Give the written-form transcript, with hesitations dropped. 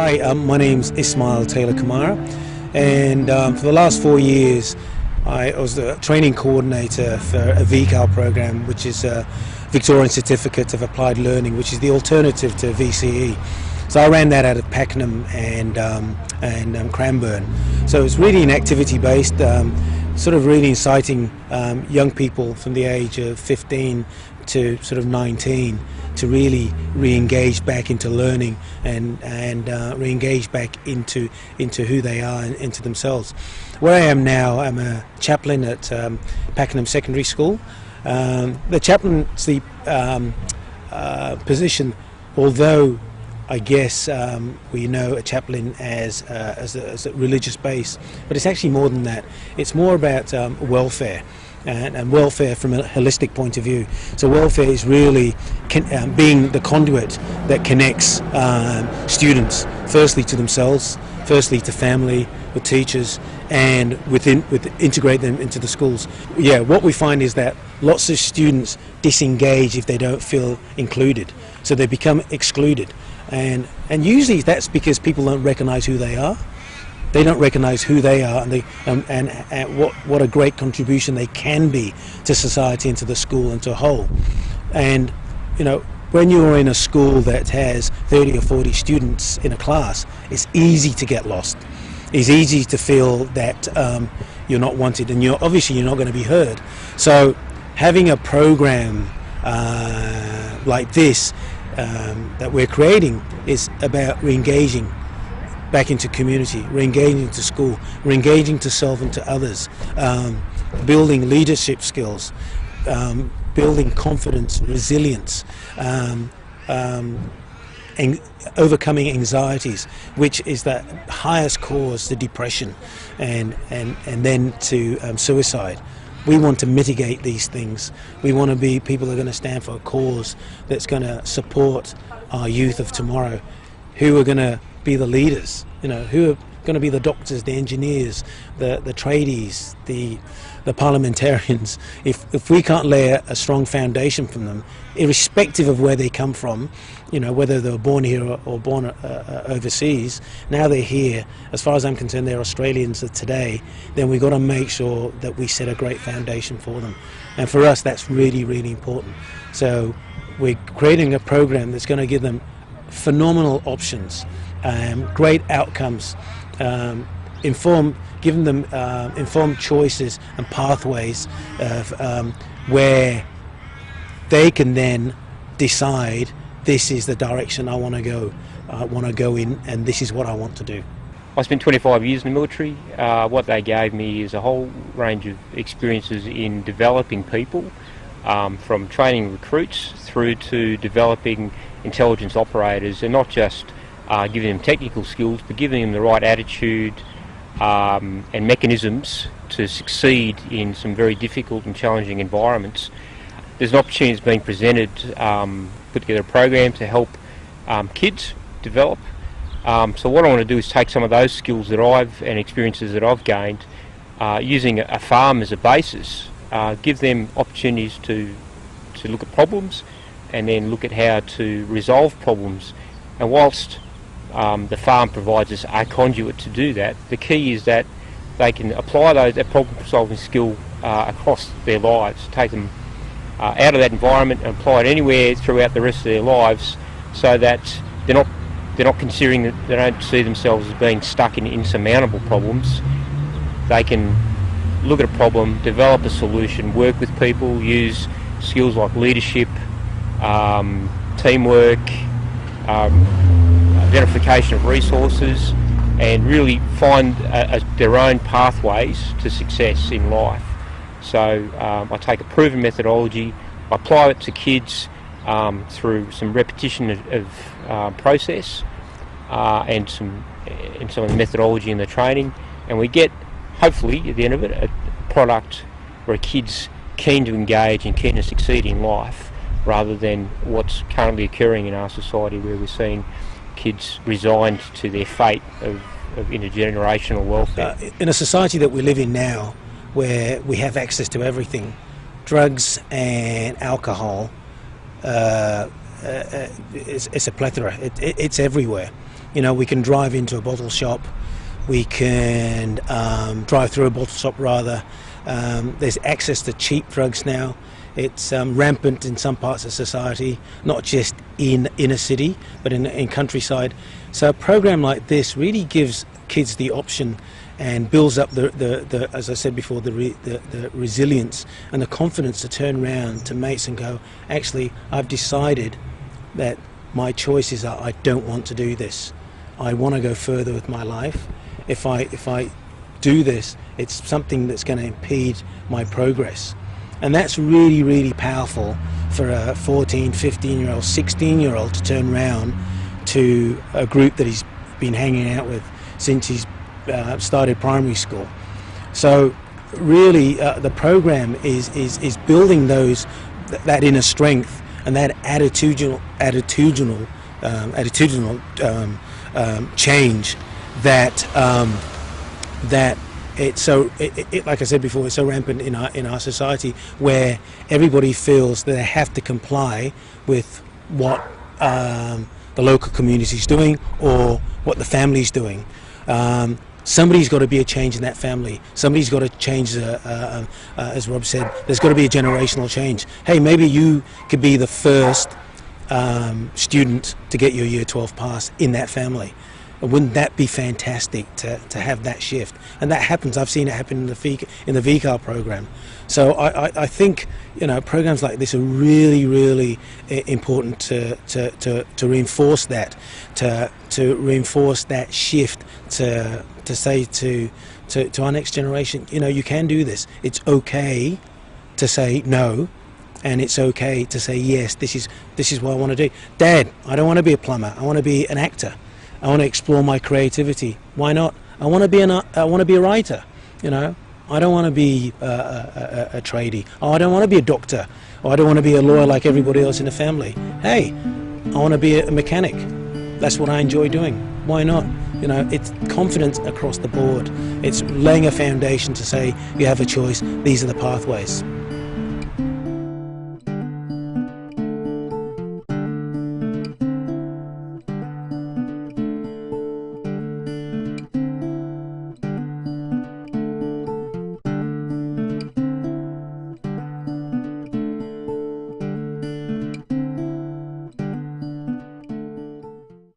Hi, my name's Ismail Taylor Kamara, and for the last 4 years I was the training coordinator for a VCAL program, which is a Victorian Certificate of Applied Learning, which is the alternative to VCE. So I ran that out of Pakenham and Cranbourne. So it's really an activity-based, sort of really inciting young people from the age of 15 to sort of 19 to really re-engage back into learning and re-engage back into who they are and into themselves. Where I am now, I'm a chaplain at Pakenham Secondary School. The chaplaincy position, although I guess we know a chaplain as a religious base, but it's actually more than that. It's more about welfare. And welfare from a holistic point of view. So welfare is really being the conduit that connects students, firstly to themselves, firstly to family, with teachers, and integrate them into the schools. Yeah, what we find is that lots of students disengage if they don't feel included, so they become excluded, and usually that's because people don't recognise who they are. They don't recognise who they are and what a great contribution they can be to society and to the school and to a whole. And you know, when you're in a school that has 30 or 40 students in a class, it's easy to get lost. It's easy to feel that you're not wanted, and you're not going to be heard. So having a program like this that we're creating is about re-engaging back into community, re-engaging to school, re-engaging to self and to others, building leadership skills, building confidence, resilience, overcoming anxieties, which is the highest cause to depression and then to suicide. We want to mitigate these things. We want to be people that are going to stand for a cause that's going to support our youth of tomorrow, who are going to be the leaders, who are going to be the doctors, the engineers, the tradies, the parliamentarians. If we can't lay a strong foundation from them, irrespective of where they come from, whether they were born here or born overseas, now they're here. As far as I'm concerned, they're Australians of today. Then we've got to make sure that we set a great foundation for them. And for us, that's really, really important. So we're creating a program that's going to give them phenomenal options, great outcomes, giving them informed choices and pathways of where they can then decide, this is the direction I want to go in, and this is what I want to do. I spent 25 years in the military. What they gave me is a whole range of experiences in developing people, from training recruits through to developing intelligence operators, and not just giving them technical skills, but giving them the right attitude and mechanisms to succeed in some very difficult and challenging environments. There's an opportunity that's being presented, put together a program to help kids develop. So what I want to do is take some of those skills and experiences that I've gained, using a farm as a basis, give them opportunities to look at problems and then look at how to resolve problems. And whilst the farm provides us a conduit to do that, the key is that they can apply that problem-solving skill across their lives, take them out of that environment and apply it anywhere throughout the rest of their lives, so that they're not considering that they don't see themselves as being stuck in insurmountable problems. They can look at a problem, develop a solution, work with people, use skills like leadership, teamwork, identification of resources, and really find their own pathways to success in life. So I take a proven methodology, I apply it to kids through some repetition of process and some of the methodology and the training, and we get, hopefully at the end of it, a product where a kid's keen to engage and keen to succeed in life, rather than what's currently occurring in our society, where we're seeing kids resigned to their fate of intergenerational welfare. In a society that we live in now, where we have access to everything, drugs and alcohol, it's a plethora. It's everywhere. You know, we can drive into a bottle shop, we can drive through a bottle shop rather. There's access to cheap drugs now. It's rampant in some parts of society, not just in inner city, but in countryside. So a program like this really gives kids the option and builds up the as I said before, the resilience and the confidence to turn around to mates and go, actually, I've decided that my choices are, I don't want to do this. I want to go further with my life. If I do this, it's something that's going to impede my progress. And that's really, really powerful for a 14, 15-year-old, 16-year-old to turn around to a group that he's been hanging out with since he's started primary school. So really the program is building that inner strength and that attitudinal change that it's so like I said before, it's so rampant in our society, where everybody feels that they have to comply with what the local community is doing or what the family is doing. Somebody's got to be a change in that family. Somebody's got to change, as Rob said, there's got to be a generational change. Hey, maybe you could be the first student to get your Year 12 pass in that family. Wouldn't that be fantastic to have that shift? And that happens. I've seen it happen in the VCAR program. So I think, you know, programs like this are really, really important to reinforce that, to reinforce that shift, to say to our next generation, you know, you can do this. It's okay to say no, and it's okay to say yes. This is what I want to do. Dad, I don't want to be a plumber. I want to be an actor. I want to explore my creativity. Why not? I want to be a writer. You know, I don't want to be a tradie. Oh, I don't want to be a doctor. Or I don't want to be a lawyer like everybody else in the family. Hey, I want to be a mechanic. That's what I enjoy doing. Why not? You know, it's confidence across the board. It's laying a foundation to say you have a choice. These are the pathways.